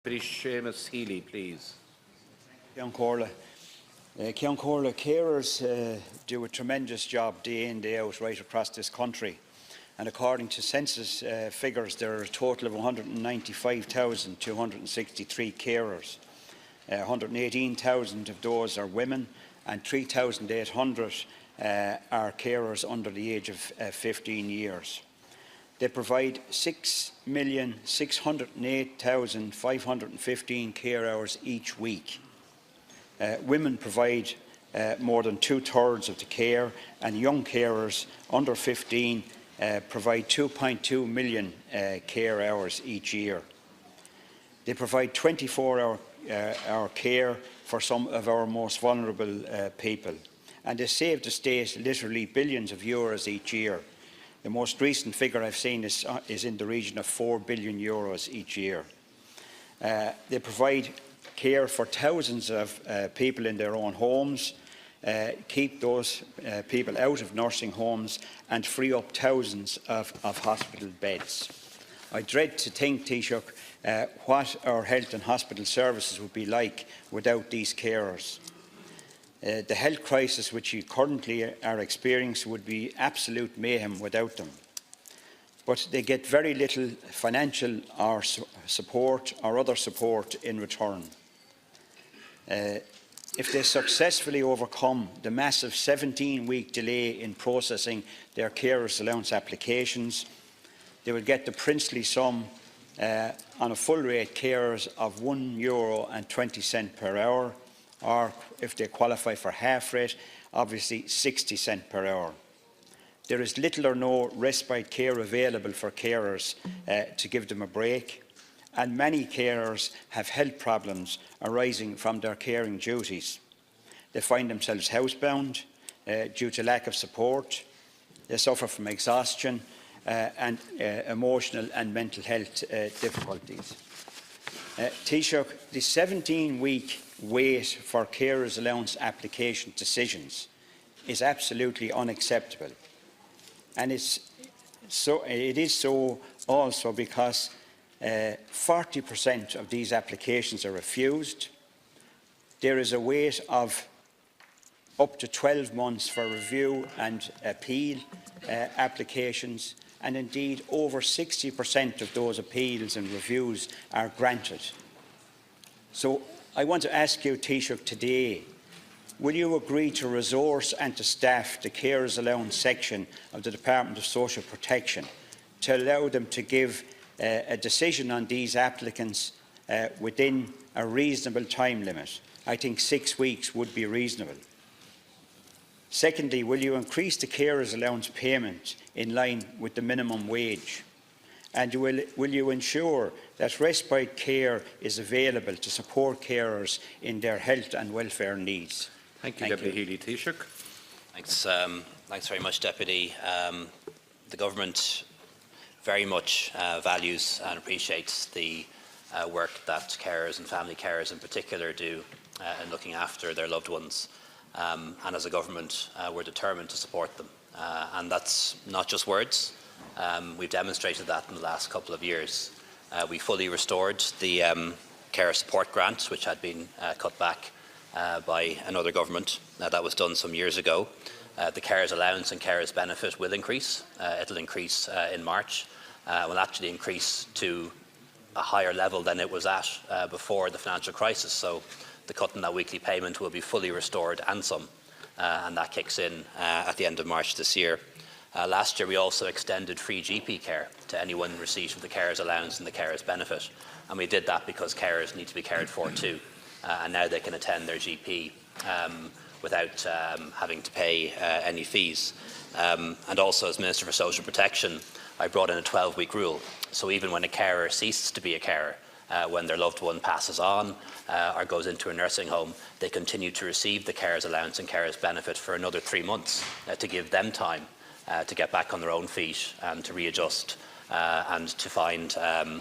Seamus Healy, please. Ceann Comhairle, carers do a tremendous job day in, day out right across this country. And according to census figures, there are a total of 195,263 carers. 118,000 of those are women and 3,800 are carers under the age of 15 years. They provide 6,608,515 care hours each week. Women provide more than 2/3 of the care, and young carers under 15 provide 2.2 million care hours each year. They provide 24-hour care for some of our most vulnerable people, and they save the state literally billions of euros each year. The most recent figure I've seen is in the region of €4 billion each year. They provide care for thousands of people in their own homes, keep those people out of nursing homes and free up thousands of hospital beds. I dread to think, Taoiseach, what our health and hospital services would be like without these carers. The health crisis which you currently are experiencing would be absolute mayhem without them. But they get very little financial or support or other support in return. If they successfully overcome the massive 17-week delay in processing their carers allowance applications, they will get the princely sum on a full-rate carers of €1.20 per hour, or if they qualify for half-rate, obviously 60 cents per hour. There is little or no respite care available for carers to give them a break, and many carers have health problems arising from their caring duties. They find themselves housebound due to lack of support. They suffer from exhaustion and emotional and mental health difficulties. Taoiseach, the 17-week wait for carers allowance application decisions is absolutely unacceptable, and it is so also because 40% of these applications are refused. There is a wait of up to 12 months for review and appeal applications, and indeed over 60% of those appeals and reviews are granted. So I want to ask you, Taoiseach, today, will you agree to resource and to staff the carers allowance section of the Department of Social Protection to allow them to give a decision on these applicants within a reasonable time limit? I think 6 weeks would be reasonable. Secondly, will you increase the carers allowance payment in line with the minimum wage? And will you ensure that respite care is available to support carers in their health and welfare needs? Thank you, Deputy Healy. Taoiseach. Thanks very much, Deputy. The Government very much values and appreciates the work that carers and family carers in particular do in looking after their loved ones. And as a Government, we're determined to support them. And that's not just words. We've demonstrated that in the last couple of years. We fully restored the Care Support Grant, which had been cut back by another government. That was done some years ago. The Carers Allowance and Carers Benefit will increase. It'll increase in March. Will actually increase to a higher level than it was at before the financial crisis. So the cut in that weekly payment will be fully restored and some, and that kicks in at the end of March this year. Last year we also extended free GP care to anyone in receipt of the Carers Allowance and the Carers Benefit, and we did that because carers need to be cared for too, and now they can attend their GP without having to pay any fees. And also, as Minister for Social Protection, I brought in a 12-week rule, so even when a carer ceases to be a carer, when their loved one passes on or goes into a nursing home, they continue to receive the Carers Allowance and Carers Benefit for another 3 months to give them time to get back on their own feet and to readjust and to find a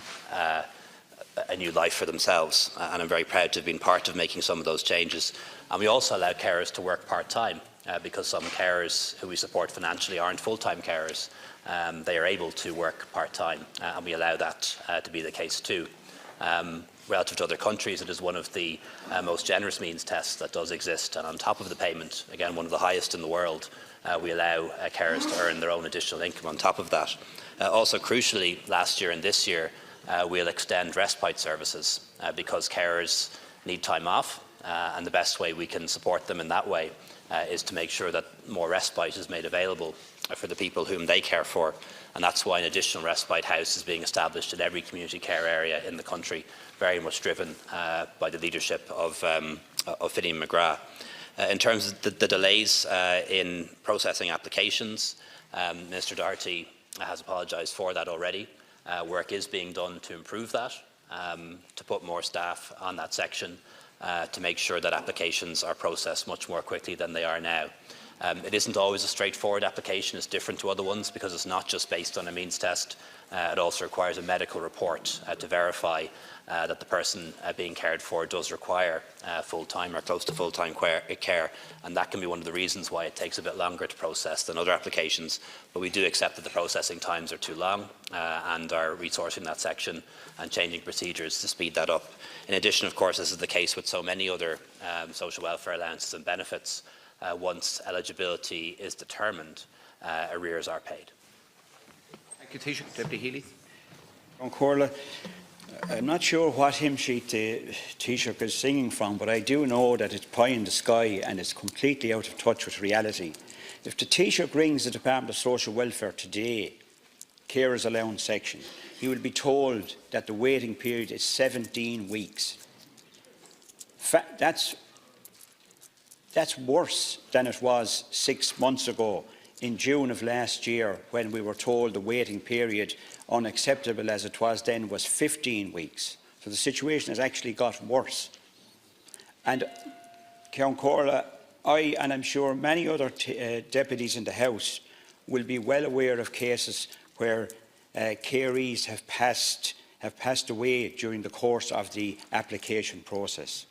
new life for themselves. And I'm very proud to have been part of making some of those changes. And we also allow carers to work part-time because some carers who we support financially aren't full-time carers. They are able to work part-time, and we allow that to be the case too. Relative to other countries, it is one of the most generous means tests that does exist, and on top of the payment, again one of the highest in the world, we allow carers to earn their own additional income on top of that. Also crucially, last year and this year, we'll extend respite services because carers need time off, and the best way we can support them in that way is to make sure that more respite is made available for the people whom they care for, and that's why an additional respite house is being established in every community care area in the country, very much driven by the leadership of Finian McGrath. In terms of the delays in processing applications, Minister Doherty has apologised for that already. Work is being done to improve that, to put more staff on that section, to make sure that applications are processed much more quickly than they are now. It isn't always a straightforward application. It's different to other ones because it's not just based on a means test. It also requires a medical report to verify that the person being cared for does require full-time or close to full-time care, and that can be one of the reasons why it takes a bit longer to process than other applications. But we do accept that the processing times are too long and are resourcing that section and changing procedures to speed that up. In addition, of course, this is the case with so many other social welfare allowances and benefits. Once eligibility is determined, arrears are paid. Thank you, Taoiseach. Deputy Healy. Corla, I'm not sure what hymn sheet the Taoiseach is singing from, but I do know that it's pie in the sky and it's completely out of touch with reality. If the Taoiseach rings the Department of Social Welfare today, carers allowance section, he will be told that the waiting period is 17 weeks. That's worse than it was 6 months ago in June of last year, when we were told the waiting period, unacceptable as it was then, was 15 weeks. So the situation has actually got worse. And Ceann Comhairle, I, and I'm sure many other deputies in the House, will be well aware of cases where carees have passed away during the course of the application process.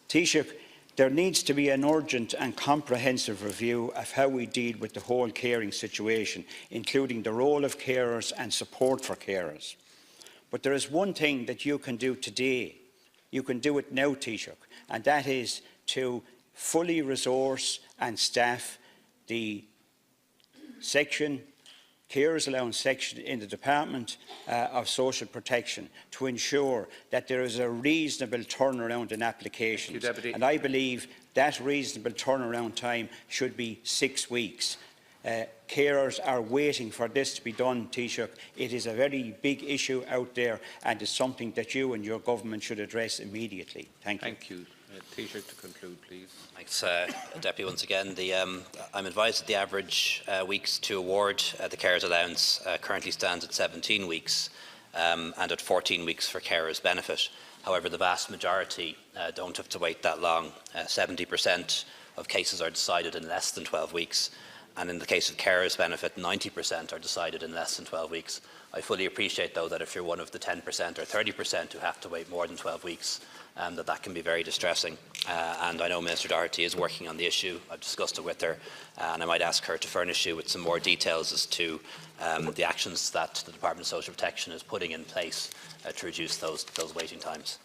Taoiseach, there needs to be an urgent and comprehensive review of how we deal with the whole caring situation, including the role of carers and support for carers. But there is one thing that you can do today. You can do it now, Taoiseach, and that is to fully resource and staff the section, carers allowance section in the Department of Social Protection, to ensure that there is a reasonable turnaround in applications. And I believe that reasonable turnaround time should be 6 weeks. Carers are waiting for this to be done, Taoiseach. It is a very big issue out there, and it's something that you and your government should address immediately. Thank you. Thank you. Taoiseach, to conclude, please. Thanks, Deputy, once again. I'm advised that the average weeks to award the carers allowance currently stands at 17 weeks and at 14 weeks for carers benefit. However, the vast majority don't have to wait that long. 70% of cases are decided in less than 12 weeks, and in the case of carers benefit, 90% are decided in less than 12 weeks. I fully appreciate, though, that if you're one of the 10% or 30% who have to wait more than 12 weeks, that can be very distressing. And I know Minister Doherty is working on the issue. I've discussed it with her, and I might ask her to furnish you with some more details as to the actions that the Department of Social Protection is putting in place to reduce those waiting times.